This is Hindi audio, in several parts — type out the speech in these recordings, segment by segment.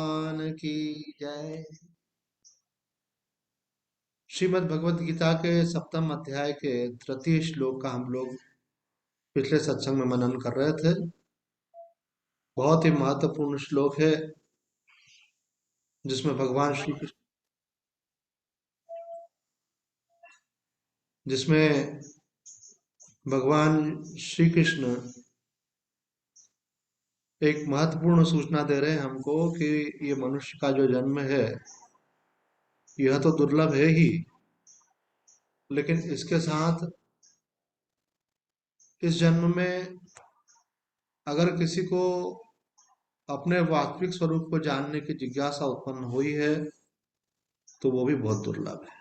भगवान की जय। श्रीमद् भगवत गीता के सप्तम अध्याय के तृतीय श्लोक का हम लोग पिछले सत्संग में मनन कर रहे थे। बहुत ही महत्वपूर्ण श्लोक है जिसमें भगवान श्री कृष्ण एक महत्वपूर्ण सूचना दे रहे हैं हमको कि ये मनुष्य का जो जन्म है यह तो दुर्लभ है ही, लेकिन इसके साथ इस जन्म में अगर किसी को अपने वास्तविक स्वरूप को जानने की जिज्ञासा उत्पन्न हुई है तो वो भी बहुत दुर्लभ है।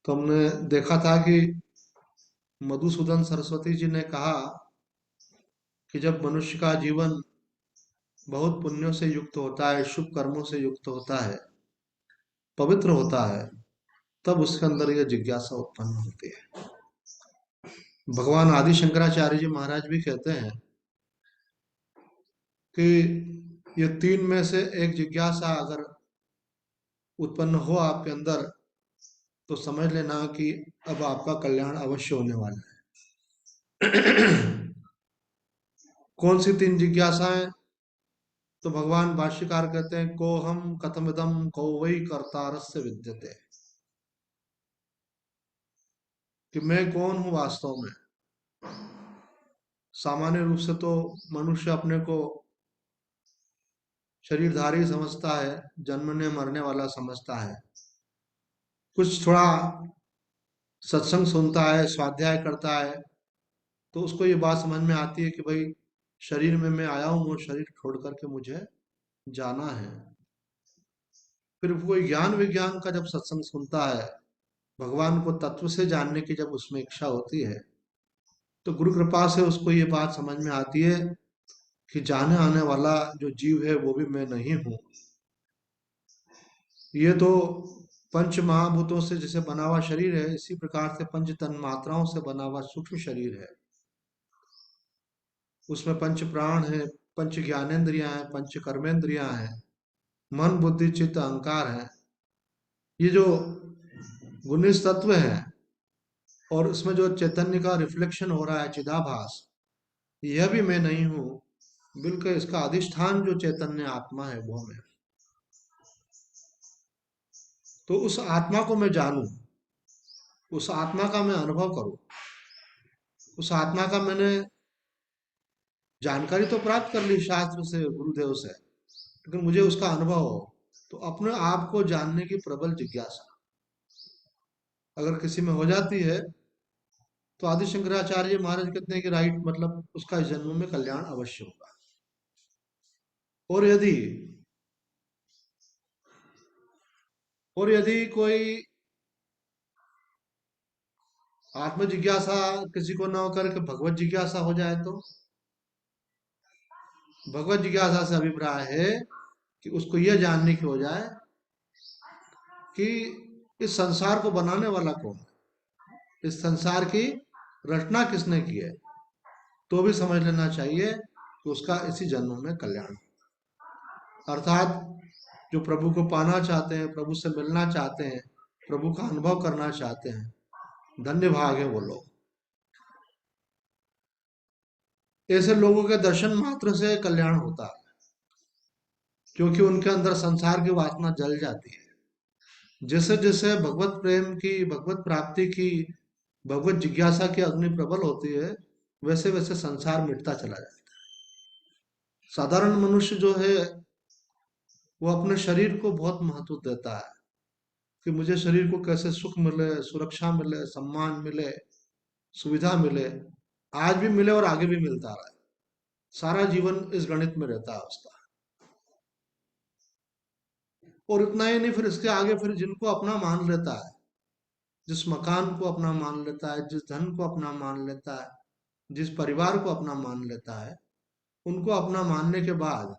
तो हमने देखा था कि मधुसूदन सरस्वती जी ने कहा कि जब मनुष्य का जीवन बहुत पुण्यों से युक्त होता है, शुभ कर्मों से युक्त होता है, पवित्र होता है, तब उसके अंदर यह जिज्ञासा उत्पन्न होती है। भगवान आदि शंकराचार्य जी महाराज भी कहते हैं कि ये तीन में से एक जिज्ञासा अगर उत्पन्न हो आपके अंदर तो समझ लेना कि अब आपका कल्याण अवश्य होने वाला है। कौन सी तीन जिज्ञासाएं? तो भगवान भाष्यकार कहते हैं, को हम कथमिदम को वही कर्तारस्य विद्यते, कि मैं कौन हूं वास्तव में। सामान्य रूप से तो मनुष्य अपने को शरीरधारी समझता है, जन्मने मरने वाला समझता है। कुछ थोड़ा सत्संग सुनता है, स्वाध्याय करता है, तो उसको ये बात समझ में आती है कि भाई शरीर में मैं आया हूं और शरीर छोड़ करके मुझे जाना है। फिर कोई ज्ञान विज्ञान का जब सत्संग सुनता है, भगवान को तत्व से जानने की जब उसमें इच्छा होती है, तो गुरु कृपा से उसको ये बात समझ में आती है कि जाने आने वाला जो जीव है वो भी मैं नहीं हूं। ये तो पंच महाभूतों से जैसे बना हुआ शरीर है, इसी प्रकार से पंच तन मात्राओं से बना हुआ सूक्ष्म शरीर है। उसमें पंच प्राण है, पंच ज्ञानेन्द्रियां हैं, पंच कर्मेंद्रियां हैं, मन बुद्धि चित्त अहंकार है। ये जो गुणित तत्व है और उसमें जो चैतन्य का रिफ्लेक्शन हो रहा है, चिदाभास, यह भी मैं नहीं हूं। बिल्कुल इसका अधिष्ठान जो चैतन्य आत्मा है वो मैं। तो उस आत्मा को मैं जानूं, उस आत्मा का मैं अनुभव करूं, उस आत्मा का मैंने जानकारी तो प्राप्त कर ली शास्त्र से, गुरुदेव से, लेकिन मुझे उसका अनुभव हो। तो अपने आप को जानने की प्रबल जिज्ञासा अगर किसी में हो जाती है तो आदि शंकराचार्य महाराज कहते हैं कि राइट, मतलब उसका इस जन्म में कल्याण अवश्य होगा। और यदि और यदि कोई आत्म जिज्ञासा किसी को न होकर के भगवत जिज्ञासा हो जाए तो भगवत जिज्ञासा से अभिप्राय है कि उसको यह जानने की हो जाए कि इस संसार को बनाने वाला कौन है, इस संसार की रचना किसने की है। तो भी समझ लेना चाहिए कि उसका इसी जन्म में कल्याण। अर्थात जो प्रभु को पाना चाहते हैं, प्रभु से मिलना चाहते हैं, प्रभु का अनुभव करना चाहते हैं, धन्य भाग है वो लोग। ऐसे लोगों के दर्शन मात्र से कल्याण होता है, क्योंकि उनके अंदर संसार की वासना जल जाती है। जैसे जैसे भगवत प्रेम की, भगवत प्राप्ति की, भगवत जिज्ञासा की अग्नि प्रबल होती है, वैसे वैसे संसार मिटता चला जाता है। साधारण मनुष्य जो है वो अपने शरीर को बहुत महत्व देता है कि मुझे शरीर को कैसे सुख मिले, सुरक्षा मिले, सम्मान मिले, सुविधा मिले, आज भी मिले और आगे भी मिलता रहे। सारा जीवन इस गणित में रहता है उसका। और इतना ही नहीं, फिर इसके आगे फिर जिनको अपना मान लेता है, जिस मकान को अपना मान लेता है, जिस धन को अपना मान लेता है, जिस परिवार को अपना मान लेता है, उनको अपना मानने के बाद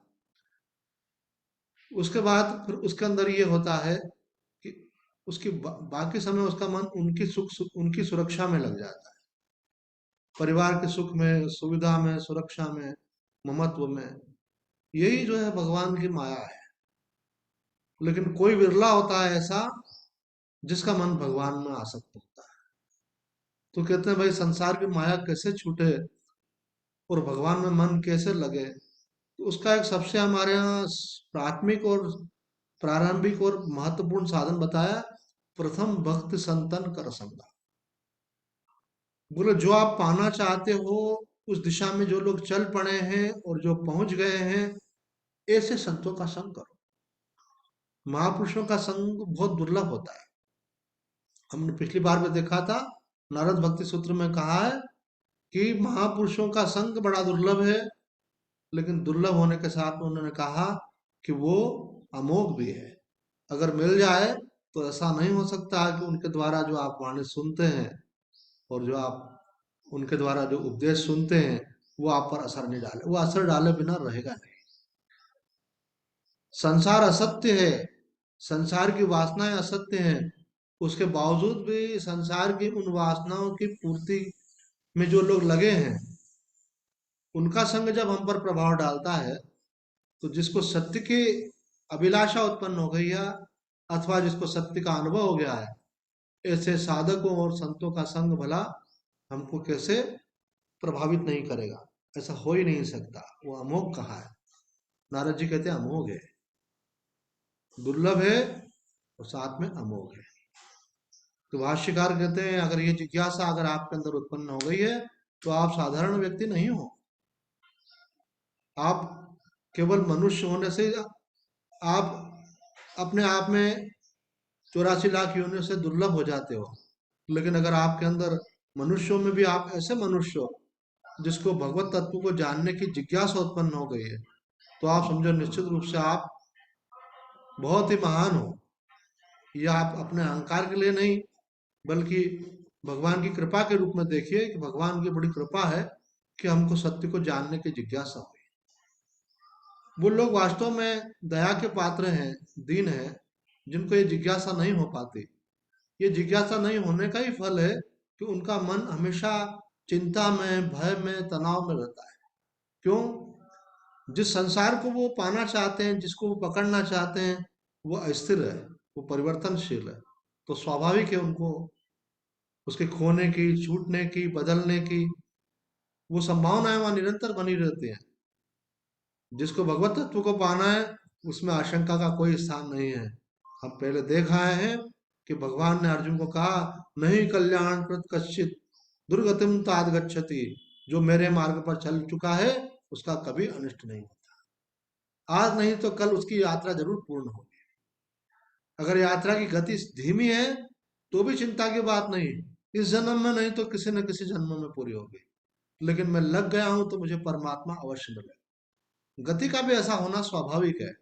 उसके बाद फिर उसके अंदर ये होता है कि उसकी बाकी समय उसका मन उनकी सुरक्षा में लग जाता है। परिवार के सुख में, सुविधा में, सुरक्षा में, ममत्व में। यही जो है भगवान की माया है। लेकिन कोई विरला होता है ऐसा जिसका मन भगवान में आसक्त होता है। तो कहते हैं भाई संसार की माया कैसे छूटे और भगवान में मन कैसे लगे। तो उसका एक सबसे हमारे यहाँ प्राथमिक और प्रारंभिक और महत्वपूर्ण साधन बताया, प्रथम भक्ति संतन कर संगा। बोले जो आप पाना चाहते हो उस दिशा में जो लोग चल पड़े हैं और जो पहुंच गए हैं, ऐसे संतों का संग करो। महापुरुषों का संग बहुत दुर्लभ होता है। हमने पिछली बार में देखा था, नारद भक्ति सूत्र में कहा है कि महापुरुषों का संग बड़ा दुर्लभ है, लेकिन दुर्लभ होने के साथ में उन्होंने कहा कि वो अमोघ भी है। अगर मिल जाए तो ऐसा नहीं हो सकता कि उनके द्वारा जो आप वाणी सुनते हैं और जो आप उनके द्वारा जो उपदेश सुनते हैं वो आप पर असर नहीं डाले। वो असर डाले बिना रहेगा नहीं। संसार असत्य है, संसार की वासनाएं असत्य हैं, उसके बावजूद भी संसार की उन वासनाओं की पूर्ति में जो लोग लगे हैं, उनका संग जब हम पर प्रभाव डालता है, तो जिसको सत्य की अभिलाषा उत्पन्न हो गई है अथवा जिसको सत्य का अनुभव हो गया है, ऐसे साधकों और संतों का संग भला हमको कैसे प्रभावित नहीं करेगा। ऐसा हो ही नहीं सकता। वो अमोघ कहा है। नारद जी कहते हैं अमोघ है, दुर्लभ है और साथ में अमोघ है। तो भाष्यकार कहते हैं अगर ये जिज्ञासा अगर आपके अंदर उत्पन्न हो गई है तो आप साधारण व्यक्ति नहीं हो। आप केवल मनुष्य होने से आप अपने आप में 84 लाख योनियों से दुर्लभ हो जाते हो। लेकिन अगर आपके अंदर मनुष्यों में भी आप ऐसे मनुष्य हो जिसको भगवत तत्व को जानने की जिज्ञासा उत्पन्न हो गई है, तो आप समझो निश्चित रूप से आप बहुत ही महान हो। यह आप अपने अहंकार के लिए नहीं, बल्कि भगवान की कृपा के रूप में देखिए कि भगवान की बड़ी कृपा है कि हमको सत्य को जानने की जिज्ञासा हुई। वो लोग वास्तव में दया के पात्र हैं, दीन हैं, जिनको ये जिज्ञासा नहीं हो पाती। ये जिज्ञासा नहीं होने का ही फल है कि उनका मन हमेशा चिंता में, भय में, तनाव में रहता है। क्यों? जिस संसार को वो पाना चाहते हैं, जिसको वो पकड़ना चाहते हैं, वो अस्थिर है, वो परिवर्तनशील है। तो स्वाभाविक है उनको उसके खोने की, छूटने की, बदलने की वो संभावनाएं वहां निरंतर बनी रहती हैं। जिसको भगवत तत्व को पाना है उसमें आशंका का कोई स्थान नहीं है। हम पहले देख आए हैं कि भगवान ने अर्जुन को कहा, नहीं कल्याण प्रत कश्चित दुर्गतिम तात गच्छति। जो मेरे मार्ग पर चल चुका है उसका कभी अनिष्ट नहीं होता। आज नहीं तो कल उसकी यात्रा जरूर पूर्ण होगी। अगर यात्रा की गति धीमी है तो भी चिंता की बात नहीं, इस जन्म में नहीं तो किसी न किसी जन्म में पूरी होगी। लेकिन मैं लग गया हूं तो मुझे परमात्मा अवश्य मिलेगा। गति का भी ऐसा होना स्वाभाविक है।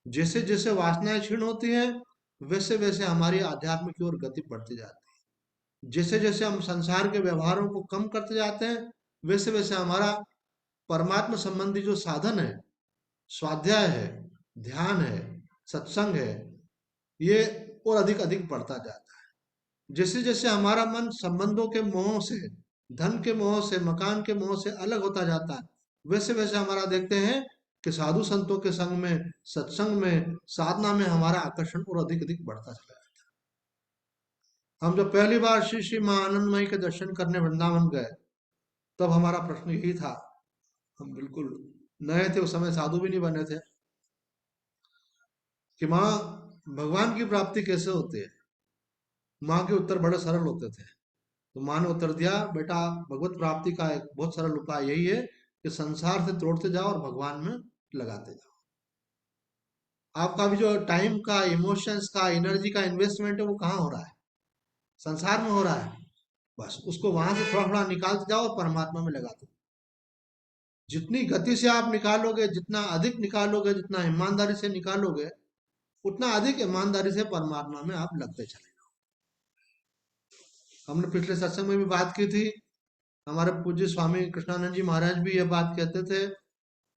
जैसे जैसे वासनाएं क्षीण होती हैं, वैसे वैसे हमारी आध्यात्म की ओर गति बढ़ती जाती है। जैसे जैसे हम संसार के व्यवहारों को कम करते जाते हैं, वैसे वैसे हमारा परमात्मा संबंधी जो साधन है, स्वाध्याय है, ध्यान है, सत्संग है, ये और अधिक अधिक बढ़ता जाता है। जैसे जैसे हमारा मन संबंधों के मोह से, धन के मोह से, मकान के मोह से अलग होता जाता है, वैसे वैसे हमारा देखते हैं कि साधु संतों के संग में, सत्संग में, साधना में हमारा आकर्षण और अधिक अधिक बढ़ता चला जाता है। हम जब पहली बार श्री श्री मां आनंदमयी के दर्शन करने वृंदावन गए, तब हमारा प्रश्न यही था। हम बिल्कुल नए थे, उस समय साधु भी नहीं बने थे, कि माँ भगवान की प्राप्ति कैसे होती है। माँ के उत्तर बड़े सरल होते थे। तो माँ ने उत्तर दिया, बेटा भगवत प्राप्ति का एक बहुत सरल उपाय यही है कि संसार से तोड़ते जाओ और भगवान में लगाते जाओ। आपका भी जो टाइम का, इमोशंस का, एनर्जी का इन्वेस्टमेंट है वो कहाँ हो रहा है? संसार में हो रहा है। बस उसको वहां से थोड़ा थोड़ा निकालते जाओ और परमात्मा में लगाते जाओ। जितनी गति से आप निकालोगे, जितना अधिक निकालोगे, जितना ईमानदारी से निकालोगे, उतना अधिक ईमानदारी से परमात्मा में आप लगते चले। हमने पिछले सत्संग में भी बात की थी। हमारे पूज्य स्वामी कृष्णानंद जी महाराज भी ये बात कहते थे।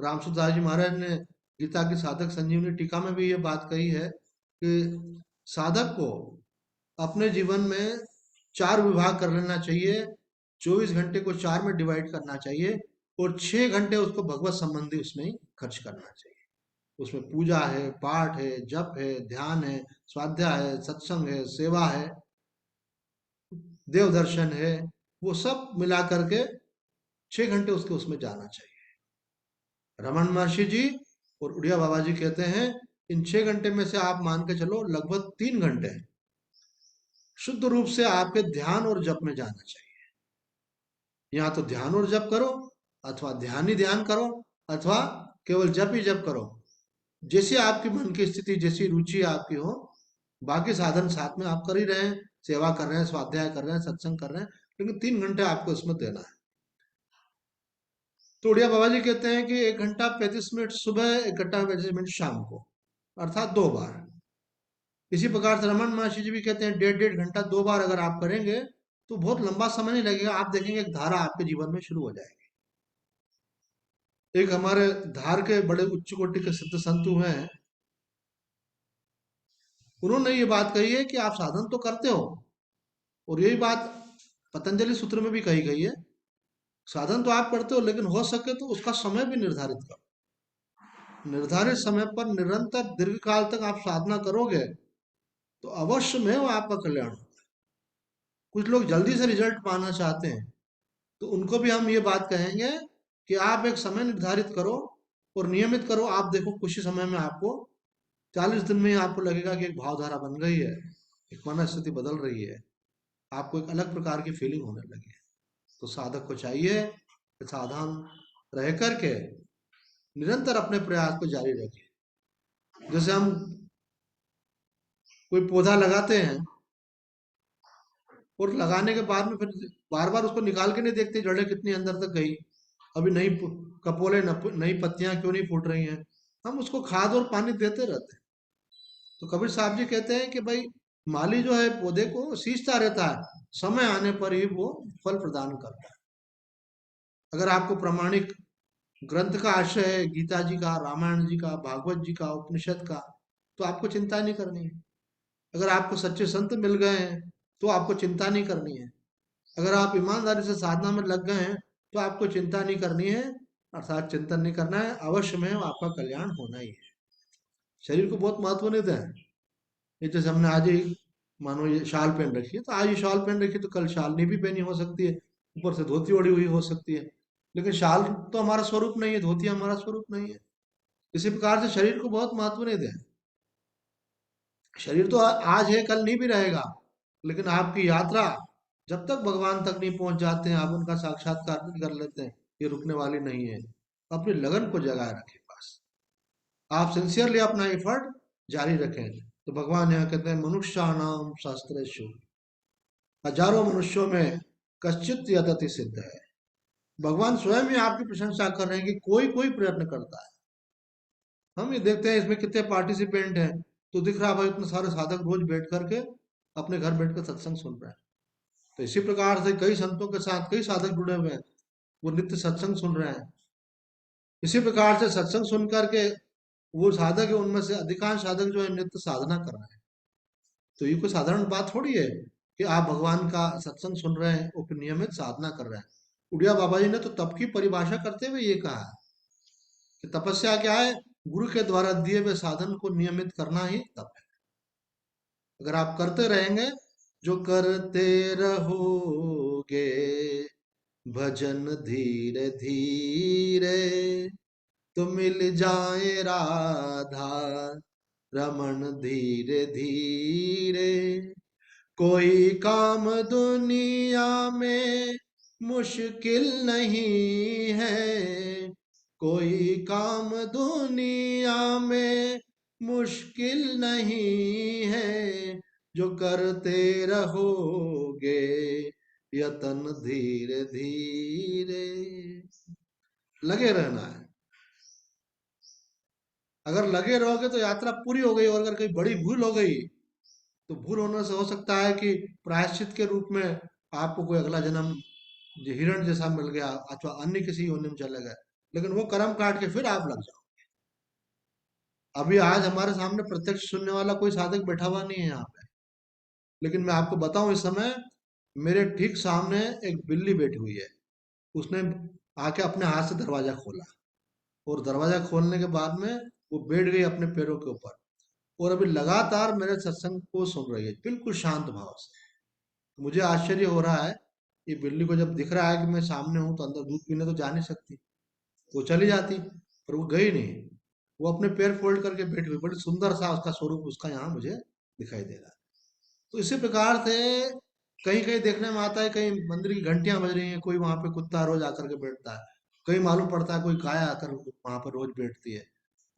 रामसुदास जी महाराज ने गीता की साधक संजीवनी टीका में भी ये बात कही है कि साधक को अपने जीवन में 4 विभाग कर लेना चाहिए। 24 घंटे को 4 में डिवाइड करना चाहिए। और 6 घंटे उसको भगवत संबंधी उसमें ही खर्च करना चाहिए। उसमें पूजा है, पाठ है, जप है, ध्यान है, स्वाध्याय है, सत्संग है, सेवा है, देव दर्शन है, वो सब मिला करके 6 घंटे उसके उसमें जाना चाहिए। रमन महर्षि जी और उड़िया बाबा जी कहते हैं इन 6 घंटे में से आप मान के चलो लगभग 3 घंटे शुद्ध रूप से आपके ध्यान और जप में जाना चाहिए। या तो ध्यान और जप करो, अथवा ध्यान ही ध्यान करो, अथवा केवल जप ही जप करो, जैसी आपकी मन की स्थिति, जैसी रुचि आपकी हो। बाकी साधन साथ में आप कर ही रहे हैं, सेवा कर रहे हैं, स्वाध्याय कर रहे हैं, सत्संग कर रहे हैं, लेकिन 3 घंटे आपको इसमें देना है। तो उड़िया बाबा जी कहते हैं कि 1 घंटा 35 मिनट सुबह, 1 घंटा 35 मिनट शाम को, अर्थात 2 बार। इसी प्रकार से रमन महर्षि जी भी कहते हैं 1.5 1.5 घंटा 2 बार अगर आप करेंगे तो बहुत लंबा समय नहीं लगेगा, आप देखेंगे एक धारा आपके जीवन में शुरू हो जाएगी। एक हमारे धार के बड़े उच्च कोटि के सिद्ध संत हुए हैं, उन्होंने ये बात कही है कि आप साधन तो करते हो, और यही बात पतंजलि सूत्र में भी कही गई है, साधन तो आप करते हो लेकिन हो सके तो उसका समय भी निर्धारित करो। निर्धारित समय पर निरंतर दीर्घ काल तक आप साधना करोगे तो अवश्य में वो आपका कल्याण होगा। कुछ लोग जल्दी से रिजल्ट पाना चाहते हैं, तो उनको भी हम ये बात कहेंगे कि आप एक समय निर्धारित करो और नियमित करो। आप देखो कुछ ही समय में आपको 40 दिन में ही आपको लगेगा कि एक भावधारा बन गई है, एक मन स्थिति बदल रही है, आपको एक अलग प्रकार की फीलिंग होने लगी है। तो साधक को चाहिए कि सावधान रह करके निरंतर अपने प्रयास को जारी रखें। जैसे हम कोई पौधा लगाते हैं और लगाने के बाद में फिर बार बार उसको निकाल के नहीं देखते जड़ें कितनी अंदर तक गई, अभी नई कपोले नई पत्तियां क्यों नहीं फूट रही हैं, हम उसको खाद और पानी देते रहते हैं। तो कबीर साहब जी कहते हैं कि भाई माली जो है पौधे को सींचता रहता है, समय आने पर ही वो फल प्रदान करता है। अगर आपको प्रमाणिक ग्रंथ का आश्रय है, गीता जी का, रामायण जी का, भागवत जी का, उपनिषद का, तो आपको चिंता नहीं करनी है। अगर आपको सच्चे संत मिल गए हैं तो आपको चिंता नहीं करनी है। अगर आप ईमानदारी से साधना में लग गए हैं तो आपको चिंता नहीं करनी है, अर्थात चिंतन नहीं करना है, अवश्य में आपका कल्याण होना ही है। शरीर को बहुत महत्व नहीं दें। ये जैसे हमने आज ही मानो ये शाल पहन रखी है, तो आज ये शाल पहन रखी है तो कल शाल नहीं भी पहनी हो सकती है, ऊपर से धोती ओढ़ी हुई हो सकती है, लेकिन शाल तो हमारा स्वरूप नहीं है, धोती हमारा स्वरूप नहीं है। इसी प्रकार से शरीर को बहुत महत्व नहीं दें। शरीर तो आज है कल नहीं भी रहेगा, लेकिन आपकी यात्रा जब तक भगवान तक नहीं पहुंच जाते हैं, आप उनका साक्षात्कार नहीं कर लेते हैं, ये रुकने वाली नहीं है। अपनी लगन को जगाए रखें बस, आप सिंसियरली अपना एफर्ट जारी रखें। तो भगवान यहाँ कहते हैं मनुष्याणाम शास्त्रेषु, हजारों मनुष्यों में कश्चित यतति सिद्ध है। भगवान स्वयं ही आपकी प्रशंसा कर रहे हैं कि कोई कोई प्रयत्न करता है। हम ये देखते हैं इसमें कितने पार्टिसिपेंट हैं, तो दिख रहा है भाई इतने सारे साधक रोज बैठ करके अपने घर बैठ कर सत्संग सुन रहे हैं। तो इसी प्रकार से कई संतों के साथ कई साधक जुड़े हुए हैं, वो नित्य सत्संग सुन रहे हैं। इसी प्रकार से सत्संग सुन करके वो साधक है, उनमें से अधिकांश साधक जो है नित्य साधना कर रहे हैं। तो ये कोई साधारण बात थोड़ी है कि आप भगवान का सत्संग सुन रहे हैं और फिर नियमित साधना कर रहे हैं। उड़िया बाबा जी ने तो तप की परिभाषा करते हुए ये कहा है कि तपस्या क्या है, गुरु के द्वारा दिए हुए साधन को नियमित करना ही तप है। अगर आप करते रहेंगे, जो करते रहोगे भजन धीरे धीरे, तो मिल जाए राधा रमन धीरे धीरे। कोई काम दुनिया में मुश्किल नहीं है, कोई काम दुनिया में मुश्किल नहीं है, जो करते रहोगे यतन धीरे धीरे। लगे रहना है। अगर लगे रहोगे तो यात्रा पूरी हो गई, और अगर कोई बड़ी भूल हो गई तो भूल होने से हो सकता है कि प्रायश्चित के रूप में आपको कोई अगला जन्म हिरण जैसा मिल गया, अथवा अन्य किसी योनि में चले गए, लेकिन वो कर्म काट के फिर आप लग जाओ। अभी आज हमारे सामने प्रत्यक्ष सुनने वाला कोई साधक बैठा हुआ नहीं है यहाँ पे, लेकिन मैं आपको बताऊं इस समय मेरे ठीक सामने एक बिल्ली बैठी हुई है। उसने आके अपने हाथ से दरवाजा खोला, और दरवाजा खोलने के बाद में वो बैठ गई अपने पैरों के ऊपर, और अभी लगातार मेरे सत्संग को सुन रही है बिल्कुल शांत भाव से। मुझे आश्चर्य हो रहा है, ये बिल्ली को जब दिख रहा है कि मैं सामने हूं तो अंदर दूध पीने तो जा नहीं सकती, वो चली जाती, पर वो गई नहीं। वो अपने पैर फोल्ड करके बैठ गई, बड़ी सुंदर सा उसका स्वरूप उसका यहाँ मुझे दिखाई दे रहा है। तो इसी प्रकार से कहीं कहीं देखने में आता है, कहीं मंदिर की घंटियां बज रही हैं, कोई वहां पे कुत्ता रोज आकर के बैठता है, कहीं मालूम पड़ता है कोई गाय आकर वहां पर रोज बैठती है,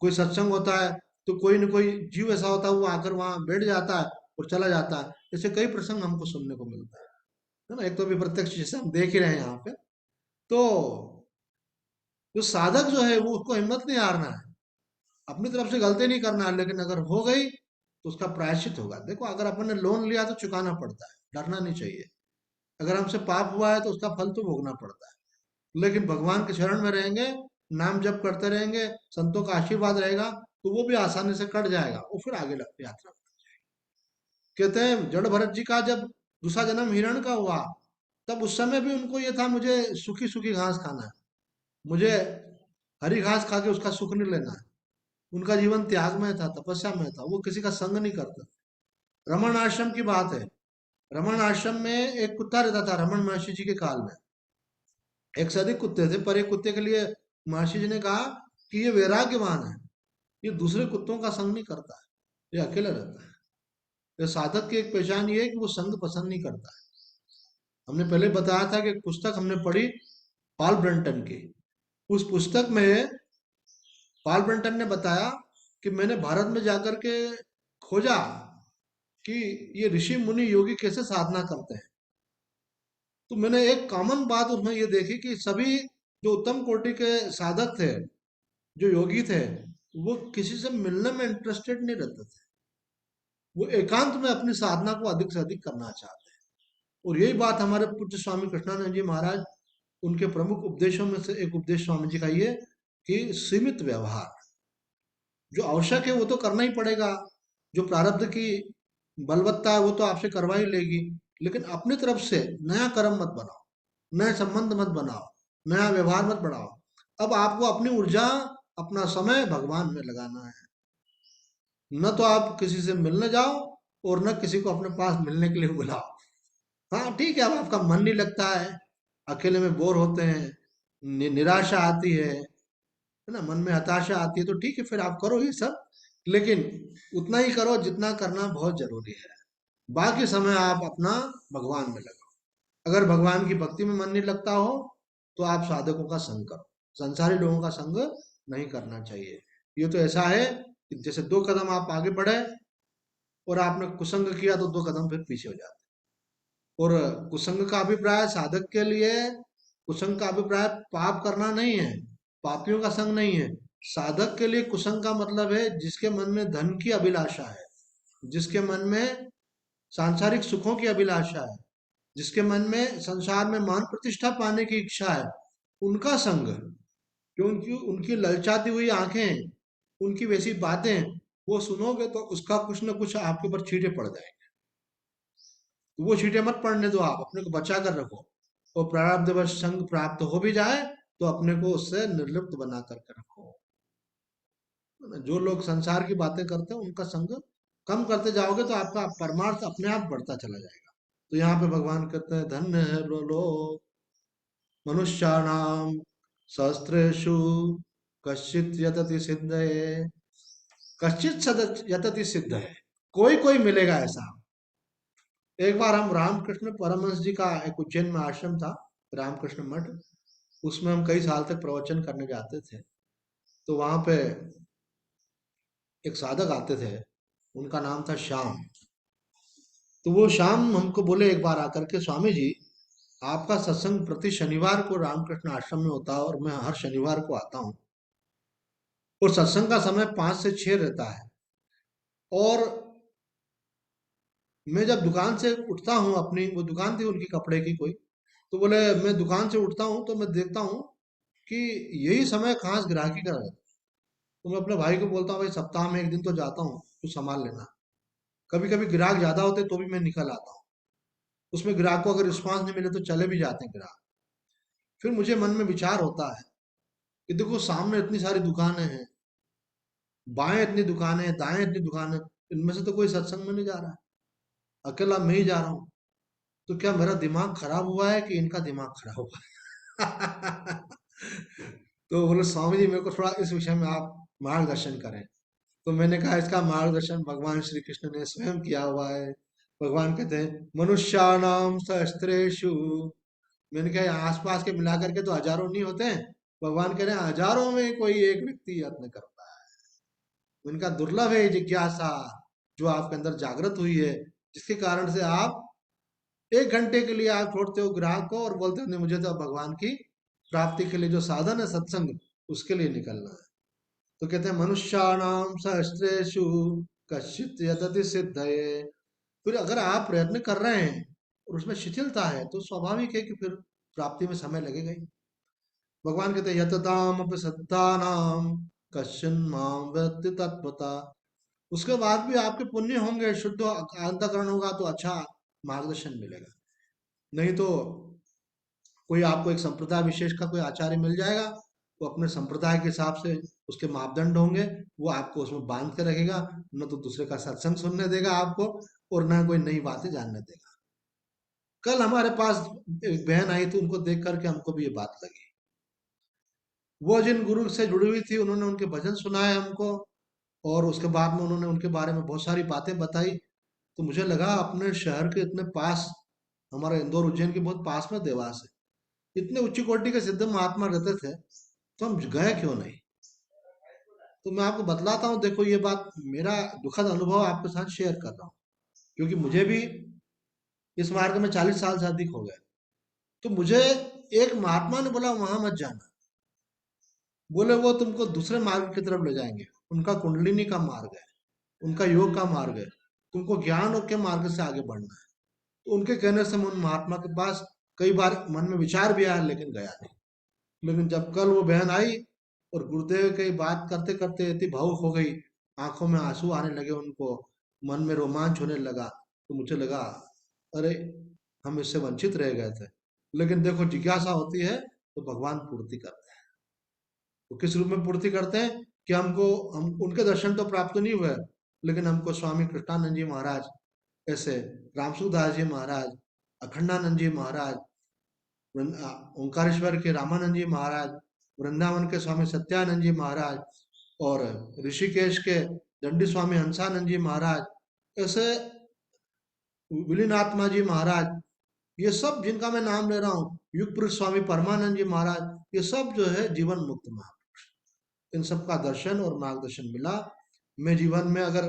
कोई सत्संग होता है तो कोई न कोई जीव ऐसा होता है वो आकर वहां बैठ जाता है और चला जाता है। ऐसे कई प्रसंग हमको सुनने को मिलता है ना। एक तो अभी प्रत्यक्ष जैसे हम देख ही रहे हैं यहाँ पे। तो जो साधक जो है वो उसको हिम्मत नहीं हारना है, अपनी तरफ से गलती नहीं करना है, लेकिन अगर हो गई तो उसका प्रायश्चित होगा। देखो, अगर अपन ने लोन लिया तो चुकाना पड़ता है, डरना नहीं चाहिए। अगर हमसे पाप हुआ है तो उसका फल तो भोगना पड़ता है, लेकिन भगवान के शरण में रहेंगे, नाम जप करते रहेंगे, संतों का आशीर्वाद रहेगा, तो वो भी आसानी से कट जाएगा और फिर आगे यात्रा। कहते हैं जड़ भरत जी का जब दूसरा जन्म हिरण का हुआ, तब उस समय भी उनको ये था मुझे सूखी सूखी घास खाना है, मुझे हरी घास खा के उसका सुख नहीं लेना है। उनका जीवन त्याग में था, तपस्या में था, वो किसी का संग नहीं करते। रमण आश्रम की बात है, रमण आश्रम में एक कुत्ता रहता था रमन महर्षि जी के काल में। एक से अधिक कुत्ते थे, पर एक कुत्ते के लिए महर्षि जी ने कहा कि ये वैराग्यवान है, ये दूसरे कुत्तों का संग नहीं करता है, ये अकेला रहता है। ये साधक की एक पहचान ये है कि वो संग पसंद नहीं करता है। हमने पहले बताया था कि एक पुस्तक हमने पढ़ी पॉल ब्रंटन की। उस पुस्तक में पॉल ब्रंटन ने बताया कि मैंने भारत में जाकर के खोजा कि ये ऋषि मुनि योगी कैसे साधना करते हैं। तो मैंने एक कॉमन बात उसमें ये देखी कि सभी जो उत्तम कोटि के साधक थे, जो योगी थे, वो किसी से मिलने में इंटरेस्टेड नहीं रहते थे। वो एकांत में अपनी साधना को अधिक से अधिक करना चाहते हैं। और यही बात हमारे पूज्य स्वामी कृष्णानंद जी महाराज, उनके प्रमुख उपदेशों में से एक उपदेश स्वामी जी का ये कि सीमित व्यवहार, जो आवश्यक है वो तो करना ही पड़ेगा, जो प्रारब्ध की बलवत्ता है वो तो आपसे करवा ही लेगी, लेकिन अपनी तरफ से नया कर्म मत बनाओ, नए संबंध मत बनाओ, नया व्यवहार मत बढ़ाओ। अब आपको अपनी ऊर्जा, अपना समय भगवान में लगाना है। न तो आप किसी से मिलने जाओ और न किसी को अपने पास मिलने के लिए बुलाओ। हाँ ठीक है, अब आपका मन नहीं लगता है, अकेले में बोर होते हैं, निराशा आती है ना, मन में हताशा आती है, तो ठीक है फिर आप करो ये सब, लेकिन उतना ही करो जितना करना बहुत जरूरी है। बाकी समय आप अपना भगवान में लगाओ। अगर भगवान की भक्ति में मन नहीं लगता हो तो आप साधकों का संग करो, संसारी लोगों का संग नहीं करना चाहिए। ये तो ऐसा है कि जैसे दो कदम आप आगे बढ़े और आपने कुसंग किया तो दो कदम फिर पीछे हो जाते। और कुसंग का अभिप्राय साधक के लिए, कुसंग का अभिप्राय पाप करना नहीं है, पापियों का संग नहीं है। साधक के लिए कुसंग का मतलब है जिसके मन में धन की अभिलाषा है, जिसके मन में सांसारिक सुखों की अभिलाषा है, जिसके मन में संसार में मान प्रतिष्ठा पाने की इच्छा है, उनका संग। जो उनकी उनकी ललचाती हुई आंखें, उनकी वैसी बातें वो सुनोगे तो उसका कुछ ना कुछ आपके ऊपर छींटे पड़ जाएंगे। तो वो छींटे मत पड़ने दो, आप अपने को बचा कर रखो। और प्रारब्धवश संग प्राप्त हो भी जाए तो अपने को उससे निर्लिप्त बना करके रखो। जो लोग संसार की बातें करते हैं उनका संग कम करते जाओगे तो आपका परमार्थ अपने आप बढ़ता चला जाएगा। तो यहाँ पे भगवान कहते हैं धन्य है वो लोग मनुष्याणाम सहस्त्रेषु कश्चित यतति सिद्धये, कश्चित यतति सिद्ध है, कोई कोई मिलेगा ऐसा। एक बार हम रामकृष्ण परमहंस जी का एक उज्जैन में आश्रम था, रामकृष्ण मठ, उसमें हम कई साल तक प्रवचन करने जाते थे। तो वहां पे एक साधक आते थे, उनका नाम था श्याम। तो वो शाम हमको बोले एक बार आकर के, स्वामी जी आपका सत्संग प्रति शनिवार को रामकृष्ण आश्रम में होता है और मैं हर शनिवार को आता हूँ, और सत्संग का समय 5 से 6 रहता है। और मैं जब दुकान से उठता हूँ, अपनी वो दुकान थी उनकी कपड़े की कोई, तो बोले मैं दुकान से उठता हूँ तो मैं देखता हूँ कि यही समय खास ग्राहकी का रहता है। तो मैं अपने भाई को बोलता हूँ भाई सप्ताह में एक दिन तो जाता हूँ, तू संभाल लेना। कभी कभी ग्राहक ज्यादा होते तो भी मैं निकल आता हूँ, उसमें ग्राहक को अगर रिस्पांस नहीं मिले तो चले भी जाते हैं ग्राहक। फिर मुझे मन में विचार होता है कि देखो सामने इतनी सारी दुकानें हैं, बाएं इतनी दुकानें हैं, दाएं इतनी दुकानें हैं, इनमें से तो कोई सत्संग में नहीं जा रहा है, अकेला मैं ही जा रहा हूँ। तो क्या मेरा दिमाग खराब हुआ है कि इनका दिमाग खराब हुआ है? तो बोले स्वामी जी मेरे को थोड़ा इस विषय में आप मार्गदर्शन करें। तो मैंने कहा इसका मार्गदर्शन भगवान श्री कृष्ण ने स्वयं किया हुआ है। भगवान कहते हैं मनुष्याणाम सहस्त्रेषु। मैंने कहा आसपास के मिलाकर के तो हजारों नहीं होते हैं। भगवान कह रहे हैं हजारों में कोई एक व्यक्ति यत्न करता है। उनका दुर्लभ है ये जिज्ञासा जो आपके अंदर जागृत हुई है, जिसके कारण से आप 1 घंटे के लिए आप छोड़ते हो ग्राहक को और बोलते हो नहीं मुझे तो भगवान की प्राप्ति के लिए जो साधन है सत्संग, उसके लिए निकलना है। तो कहते हैं मनुष्याणाम सहस्रेषु कश्चित् यतति सिद्धये। फिर अगर आप प्रयत्न कर रहे हैं और उसमें शिथिलता है तो स्वाभाविक है कि फिर प्राप्ति में समय लगेगा ही। भगवान कहते हैं यतताम अपि सत्तानाम कश्चिन माम वेत्ति तत्वता। उसके बाद भी आपके पुण्य होंगे, शुद्ध अंतःकरण होगा तो अच्छा मार्गदर्शन मिलेगा। नहीं तो कोई आपको एक संप्रदाय विशेष का कोई आचार्य मिल जाएगा, वो अपने संप्रदाय के हिसाब से उसके मापदंड होंगे, वो आपको उसमें बांध के रखेगा, न तो दूसरे का सत्संग सुनने देगा आपको और न कोई नई बातें जानने देगा। कल हमारे पास एक बहन आई थी, उनको देख करके हमको भी ये बात लगी। वो जिन गुरु से जुड़ी हुई थी उन्होंने उनके भजन सुनाए हमको और उसके बाद में उन्होंने उनके बारे में बहुत सारी बातें बताई। तो मुझे लगा अपने शहर के इतने पास, हमारे इंदौर उज्जैन के बहुत पास में देवास है, इतने उच्च कोटि के सिद्ध महात्मा रहते थे, तो हम गए क्यों नहीं। तो मैं आपको बतलाता हूँ, देखो ये बात मेरा दुखद अनुभव आपके साथ शेयर कर रहा हूँ, क्योंकि मुझे भी इस मार्ग में 40 साल से अधिक हो गए। तो मुझे एक महात्मा ने बोला वहां मत जाना, बोले वो तुमको दूसरे मार्ग की तरफ ले जाएंगे, उनका कुंडलिनी का मार्ग है, उनका योग का मार्ग है, तुमको ज्ञान के मार्ग से आगे बढ़ना है। तो उनके कहने से मैं उन महात्मा के पास कई बार मन में विचार भी आया लेकिन गया नहीं। लेकिन जब कल वो बहन आई और गुरुदेव की बात करते करते इतनी भावुक हो गई, आंखों में आंसू आने लगे, उनको मन में रोमांच होने लगा, तो मुझे लगा अरे हम इससे वंचित रह गए थे। लेकिन देखो जिज्ञासा होती है तो भगवान पूर्ति करते हैं। वो किस रूप में पूर्ति करते हैं कि हम उनके दर्शन तो प्राप्त नहीं हुए, लेकिन हमको स्वामी कृष्णानंद जी महाराज, ऐसे रामसुदास जी महाराज, अखंडानंद जी महाराज, ओंकारेश्वर के रामानंद जी महाराज, वृंदावन के स्वामी सत्यानंद जी महाराज और ऋषिकेश के दंडी स्वामी हंसानंद जी महाराज, ऐसे विलीनात्मा जी महाराज, ये सब जिनका मैं नाम ले रहा हूँ, युग पुरुष स्वामी परमानंद जी महाराज, ये सब जो है जीवन मुक्त महापुरुष। इन सब का दर्शन और मार्गदर्शन मिला। मैं जीवन में अगर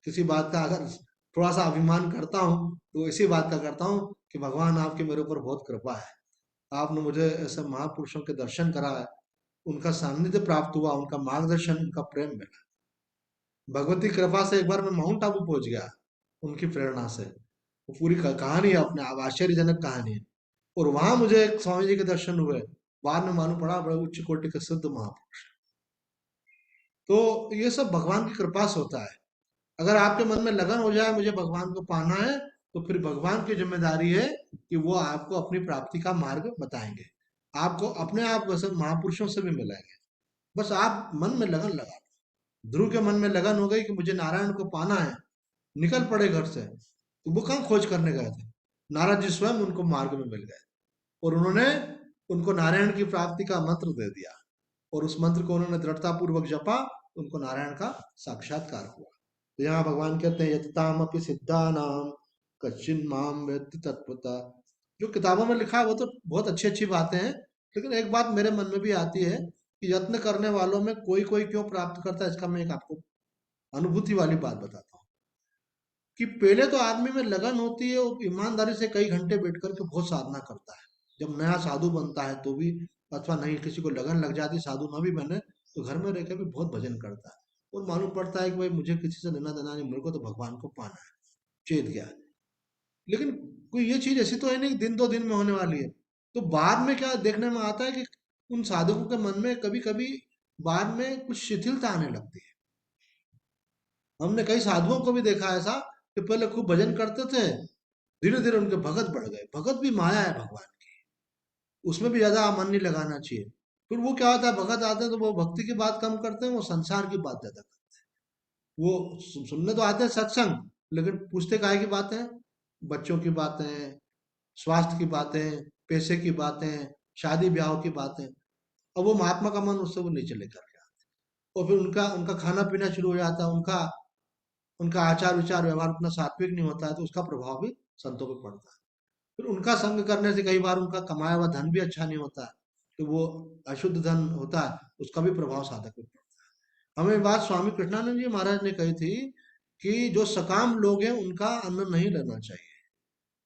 किसी बात का अगर थोड़ा सा अभिमान करता हूँ तो इसी बात का करता हूँ कि भगवान आपकी मेरे ऊपर बहुत कृपा है। आपने मुझे ऐसे महापुरुषों के दर्शन कराए, उनका सानिध्य प्राप्त हुआ, उनका मार्गदर्शन, उनका प्रेम मिला। भगवती कृपा से एक बार मैं माउंट आबू पहुंच गया उनकी प्रेरणा से। वो पूरी कहानी है, अपने आप आश्चर्यजनक कहानी है। और वहां मुझे एक स्वामी जी के दर्शन हुए, बाद में मालूम पड़ा बड़े उच्च कोटि के सिद्ध महापुरुष। तो ये सब भगवान की कृपा से होता है। अगर आपके मन में लगन हो जाए मुझे भगवान को पाना है, तो फिर भगवान की जिम्मेदारी है कि वो आपको अपनी प्राप्ति का मार्ग बताएंगे। आपको अपने आप वैसे महापुरुषों से भी मिलेंगे। बस आप मन में लगन लगा लो। ध्रुव के मन में लगन हो गई कि मुझे नारायण को पाना है, निकल पड़े घर से, तो वो कहाँ खोज करने गए थे, नारद जी स्वयं उनको मार्ग में मिल गए और उन्होंने उनको नारायण की प्राप्ति का मंत्र दे दिया और उस मंत्र को उन्होंने दृढ़ता पूर्वक जपा, उनको नारायण का साक्षात्कार हुआ। तो यहाँ भगवान कहते हैं यतताम अपि सिद्धानाम कश्चिन माम वेत्ति तत्वता। जो किताबों में लिखा है वो तो बहुत अच्छी अच्छी बातें हैं, लेकिन एक बात मेरे मन में भी आती है कि यत्न करने वालों में कोई कोई क्यों प्राप्त करता है, इसका मैं एक आपको अनुभूति वाली बात बताता हूँ। कि पहले तो आदमी में लगन होती है, वो ईमानदारी से कई घंटे बैठ करके बहुत साधना करता है। जब नया साधु बनता है तो भी, अथवा नहीं किसी को लगन लग जाती साधु ना भी बने, तो घर में रहकर भी बहुत भजन करता है और मालूम पड़ता है कि भाई मुझे किसी से लेना देना नहीं, मेरे को तो भगवान को पाना है, चेत गया। लेकिन कोई ये चीज ऐसी तो है नहीं कि दिन दो दिन में होने वाली है। तो बाद में क्या देखने में आता है कि उन साधकों के मन में कभी कभी बाद में कुछ शिथिलता आने लगती है। हमने कई साधुओं को भी देखा ऐसा कि पहले खूब भजन करते थे, धीरे धीरे उनके भगत बढ़ गए। भगत भी माया है भगवान की। उसमें भी ज्यादा मन नहीं लगाना चाहिए। फिर वो क्या होता है, भगत आते हैं तो वो भक्ति की बात कम करते हैं, वो संसार की बात ज्यादा करते हैं। वो सुनने तो आते हैं सत्संग, लेकिन पूछते काहे की बातें हैं? बच्चों की बातें, स्वास्थ्य की बातें, पैसे की बातें, शादी ब्याह की बातें। अब वो महात्मा का मन उससे वो नीचे लेकर के आते हैं। और फिर उनका उनका खाना पीना शुरू हो जाता है, उनका उनका आचार विचार व्यवहार उतना सात्विक नहीं होता है, तो उसका प्रभाव भी संतों पर पड़ता है। फिर उनका संग करने से कई बार उनका कमाया हुआ धन भी अच्छा नहीं होता है, तो वो अशुद्ध धन होता है, उसका भी प्रभाव साधक पर पड़ता है। हमें ये बात स्वामी कृष्णानंद जी महाराज ने कही थी कि जो सकाम लोग हैं उनका अन्न नहीं लेना चाहिए।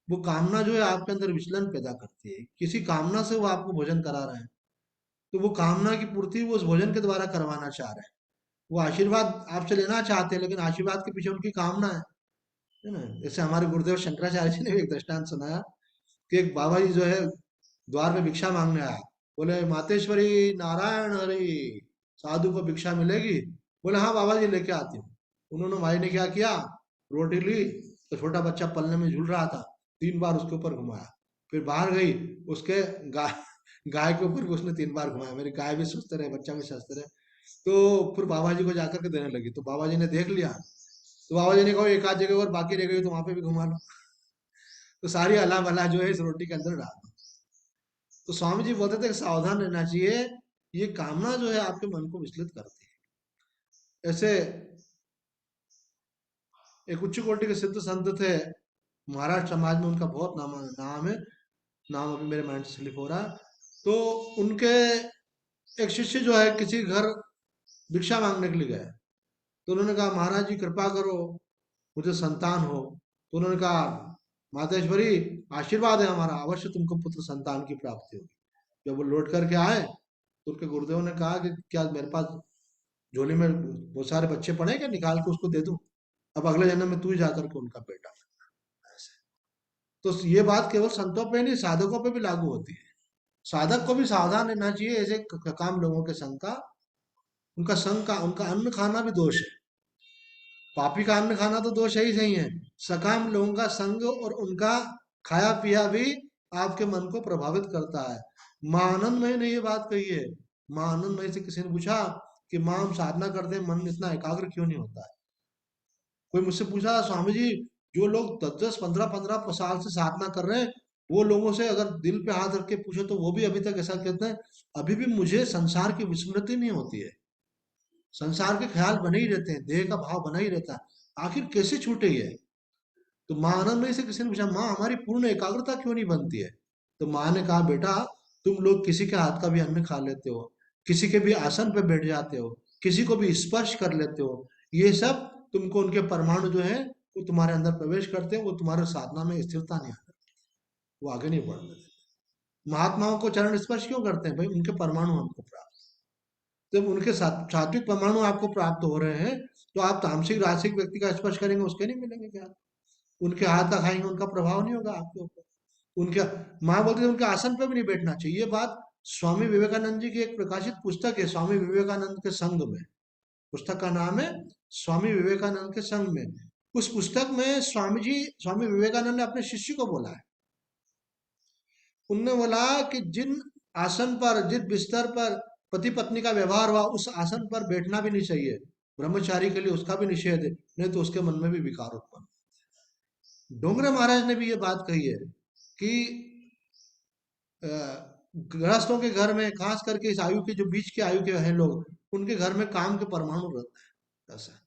वो कामना जो है आपके अंदर विचलन पैदा करती है, किसी कामना से वो आपको भोजन करा रहे हैं, तो वो कामना की पूर्ति वो उस भोजन के द्वारा करवाना चाह रहे हैं। वो आशीर्वाद आपसे लेना चाहते हैं, लेकिन आशीर्वाद के पीछे उनकी कामना है ना। जैसे हमारे गुरुदेव शंकराचार्य जी ने भी एक दृष्टांत सुनाया कि एक बाबा जी जो है द्वार पे भिक्षा मांगने आया। बोले मातेश्वरी नारायण हरि, साधु को भिक्षा मिलेगी? बोले हाँ बाबा जी लेके आती हूँ। उन्होंने भाई ने क्या किया, रोटी ली, तो छोटा बच्चा पलने में झूल रहा था, 3 बार उसके ऊपर घुमाया। फिर बाहर गई, उसके गाय गाय के ऊपर भी उसने 3 बार घुमाया, मेरी गाय भी स्वस्थ रहे, बच्चा भी स्वस्थ रहे। तो फिर बाबा जी को जाकर के देने लगी, तो बाबा जी ने देख लिया, तो बाबा जी ने कहा एक आध जगह और बाकी रह गई तो वहां पे भी घुमा लो। तो सारी अला भला जो है इस रोटी के अंदर डाल दो। तो स्वामी जी बोलते थे कि सावधान रहना चाहिए, ये कामना जो है आपके मन को विचलित करती है। ऐसे एक उच्च कोटि के सिद्ध संत थे, महाराष्ट्र समाज में उनका बहुत नाम नाम है, नाम अभी मेरे माइंड से स्लिप हो रहा है। तो उनके एक शिष्य जो है किसी घर भिक्षा मांगने के लिए गए, तो उन्होंने कहा महाराज जी कृपा करो, मुझे संतान हो। तो उन्होंने कहा मातेश्वरी आशीर्वाद है हमारा, अवश्य तुमको पुत्र संतान की प्राप्ति होगी। जब वो लौट करके आए तो उनके गुरुदेव ने कहा कि क्या मेरे पास झोली में बहुत सारे बच्चे पड़े हैं, क्या निकाल के उसको दे दूं? अब अगले जन्म में तू ही जाकर के उनका बेटा बन। ऐसे तो ये बात केवल संतों पे नहीं, साधकों पे भी लागू होती है। साधक को भी सावधान रहना चाहिए ऐसे काम लोगों के संग का। उनका संग का, उनका अन्न खाना भी दोष है। पापी का अन्न खाना तो दोष है ही सही है, सकाम लोगों का संग और उनका खाया पिया भी आपके मन को प्रभावित करता है। माँ आनंदमयी ने ये बात कही है। माँ आनंदमयी से किसी ने पूछा कि माँ हम साधना करते हैं, मन इतना एकाग्र क्यों नहीं होता है? कोई मुझसे पूछा स्वामी जी, जो लोग 10 10 15 15 साल से साधना कर रहे हैं, वो लोगों से अगर दिल पे हाथ रख के पूछो तो वो भी अभी तक ऐसा कहते हैं, अभी भी मुझे संसार की विस्मृति नहीं होती है, संसार के ख्याल बने ही रहते हैं, देह का भाव बना ही रहता है, आखिर कैसे छूटे ये? तो माँ आनंदमयी से किसी ने पूछा माँ हमारी पूर्ण एकाग्रता क्यों नहीं बनती है? तो माँ ने कहा बेटा, तुम लोग किसी के हाथ का भी अन्न खा लेते हो, किसी के भी आसन पे बैठ जाते हो, किसी को भी स्पर्श कर लेते हो, ये सब तुमको उनके परमाणु जो है वो तुम्हारे अंदर प्रवेश करते हैं, वो तुम्हारे साधना में स्थिरता नहीं आती, वो आगे नहीं बढ़ने देते। महात्माओं को चरण स्पर्श क्यों करते हैं? भाई उनके परमाणु हमको प्राप्त, जब उनके सात्विक परमाणु आपको प्राप्त हो रहे हैं, तो आप तामसिक राजसिक व्यक्ति का स्पर्श करेंगे उसके नहीं मिलेंगे क्या? उनके हाथ का खाएंगे उनका प्रभाव नहीं होगा आपके ऊपर। उनका, माँ बोलती है उनके आसन पे भी नहीं बैठना चाहिए। ये बात स्वामी विवेकानंद जी की एक प्रकाशित पुस्तक है, स्वामी विवेकानंद के संग में, पुस्तक का नाम है स्वामी विवेकानंद के संग में। उस पुस्तक में स्वामी विवेकानंद ने अपने शिष्य को बोला है, उनने बोला कि जिन आसन पर, जिस बिस्तर पर पति पत्नी का व्यवहार हुआ उस आसन पर बैठना भी नहीं चाहिए, ब्रह्मचारी के लिए उसका भी निषेध है, नहीं तो उसके मन में भी विकार उत्पन्न। डोंगरे महाराज ने भी ये बात कही है कि अ, गृहस्थों के घर में, खास करके इस आयु के जो बीच के आयु के हैं लोग, उनके घर में काम के परमाणु रहते हैं ऐसा।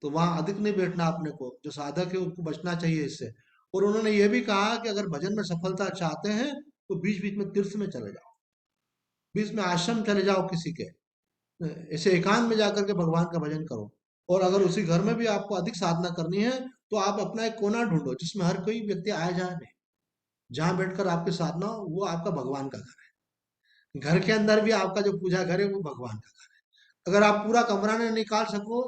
तो वहां अधिक नहीं बैठना, अपने को जो साधक है उनको बचना चाहिए इससे। और उन्होंने ये भी कहा कि अगर भजन में सफलता चाहते हैं तो बीच बीच में तीर्थ में चले जाओ, बीच में आश्रम चले जाओ किसी के, ऐसे एकांत में जाकर के भगवान का भजन करो। और अगर उसी घर में भी आपको अधिक साधना करनी है तो आप अपना एक कोना ढूंढो जिसमें हर कोई व्यक्ति आए जाए नहीं, जहां बैठकर आपकी साधना हो वो आपका भगवान का घर है। घर के अंदर भी आपका जो पूजा घर है वो भगवान का घर है। अगर आप पूरा कमरा नहीं निकाल सको,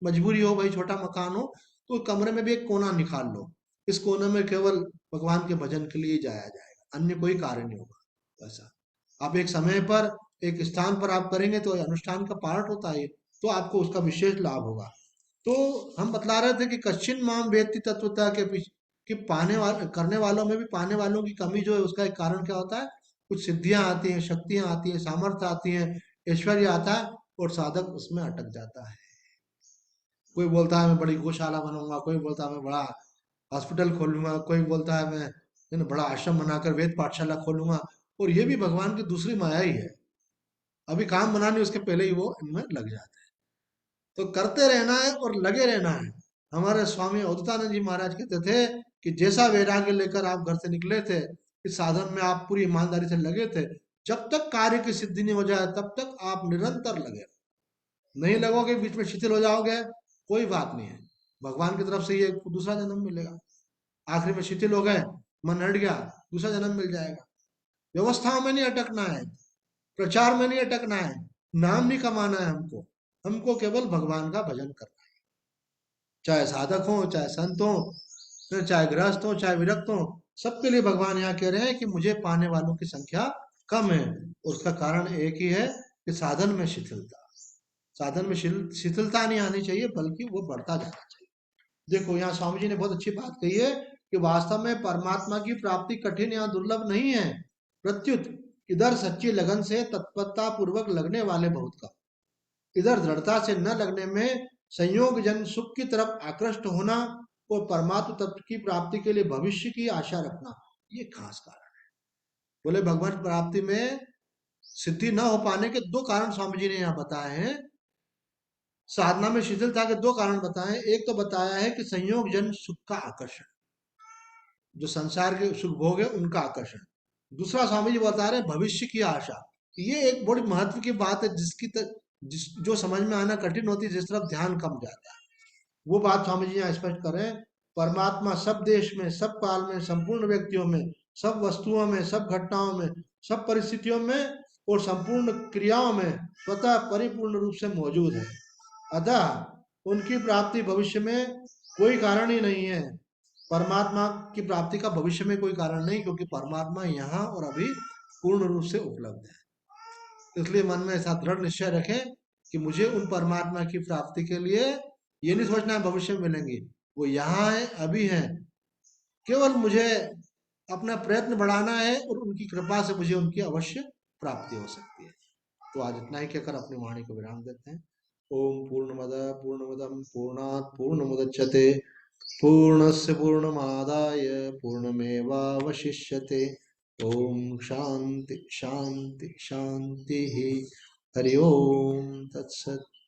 मजबूरी हो भाई छोटा मकान हो, तो कमरे में भी एक कोना निकाल लो, इस कोने में केवल भगवान के भजन के लिए जाया जाएगा, अन्य कोई कार्य नहीं होगा ऐसा। आप एक समय पर एक स्थान पर आप करेंगे तो अनुष्ठान का पार्ट होता है, तो आपको उसका विशेष लाभ होगा। तो हम बतला रहे थे कि कश्चिन माम वेत्ति तत्वतः के पीछे कि पाने वाले करने वालों में भी पाने वालों की कमी जो है उसका एक कारण क्या होता है? कुछ सिद्धियां आती हैं, शक्तियां आती हैं, सामर्थ्य आती हैं, ऐश्वर्य आता है, और साधक उसमें अटक जाता है। कोई बोलता है मैं बड़ी गौशाला बनूंगा, कोई बोलता है मैं बड़ा हॉस्पिटल खोलूंगा, कोई बोलता है मैं बड़ा आश्रम बनाकर वेद पाठशाला खोलूंगा, और ये भी भगवान की दूसरी माया ही है। अभी काम बनाने उसके पहले ही वो इनमें लग जाते हैं। तो करते रहना है और लगे रहना है। हमारे स्वामी अवधूतानंद जी महाराज कहते थे कि जैसा वैराग्य लेकर आप घर से निकले थे, इस साधन में आप पूरी ईमानदारी से लगे थे, जब तक कार्य की सिद्धि नहीं हो जाए तब तक आप निरंतर लगे। नहीं लगोगे, बीच में शिथिल हो जाओगे, कोई बात नहीं है, भगवान की तरफ से ये दूसरा जन्म मिलेगा। आखिरी में शिथिल हो गए, मन हट गया, दूसरा जन्म मिल जाएगा। व्यवस्थाओं में नहीं अटकना है, प्रचार में नहीं अटकना है, नाम नहीं कमाना है हमको। हमको केवल भगवान का भजन करना है। चाहे साधक हो, चाहे संत हो, चाहे गृहस्थ हो, चाहे विरक्त हो, सबके लिए भगवान यहाँ कह रहे हैं कि मुझे पाने वालों की संख्या कम है। उसका कारण एक ही है कि साधन में शिथिलता। साधन में शिथिलता नहीं आनी चाहिए, बल्कि वो बढ़ता जाना चाहिए। देखो यहाँ स्वामी जी ने बहुत अच्छी बात कही है कि वास्तव में परमात्मा की प्राप्ति कठिन या दुर्लभ नहीं है, प्रत्युत इधर सच्ची लगन से तत्परता पूर्वक लगने वाले बहुत कम। इधर दृढ़ता से न लगने में संयोग जन सुख की तरफ आकृष्ट होना और परमात्म तत्व की प्राप्ति के लिए भविष्य की आशा रखना, ये खास कारण है। बोले भगवान प्राप्ति में सिद्धि न हो पाने के दो कारण स्वामी जी ने यहाँ बताए हैं। साधना में शिथिलता के दो कारण बताए। एक तो बताया है कि संयोग जन सुख का आकर्षण, जो संसार के सुख भोग है उनका आकर्षण। दूसरा स्वामी जी बता रहे हैं भविष्य की आशा। ये एक बड़ी महत्व की बात है, जो समझ में आना कठिन होती है, जिस तरफ ध्यान कम जाता है। वो बात स्वामी जी यहाँ स्पष्ट करें। परमात्मा सब देश में, सब काल में, संपूर्ण व्यक्तियों में, सब वस्तुओं में, सब घटनाओं में, सब परिस्थितियों में और संपूर्ण क्रियाओं में स्वतः परिपूर्ण रूप से मौजूद है। अतः उनकी प्राप्ति भविष्य में कोई कारण ही नहीं है। परमात्मा की प्राप्ति का भविष्य में कोई कारण नहीं, क्योंकि परमात्मा यहाँ और अभी पूर्ण रूप से उपलब्ध है। इसलिए मन में ऐसा दृढ़ निश्चय रखें कि मुझे उन परमात्मा की प्राप्ति के लिए ये नहीं सोचना है भविष्य में मिलेंगे, वो यहाँ है, अभी है। केवल मुझे अपना प्रयत्न बढ़ाना है और उनकी कृपा से मुझे उनकी अवश्य प्राप्ति हो सकती है। तो आज इतना ही कहकर अपनी वाणी को विराम देते हैं। ओम पूर्णमद पूर्णमदम पूर्णात् पूर्णमुदच्यते पूर्णस्य पूर्णमादाय पूर्णमेवावशिष्यते। ओम शांति शांति शांति। हरि ओम तत्सत्।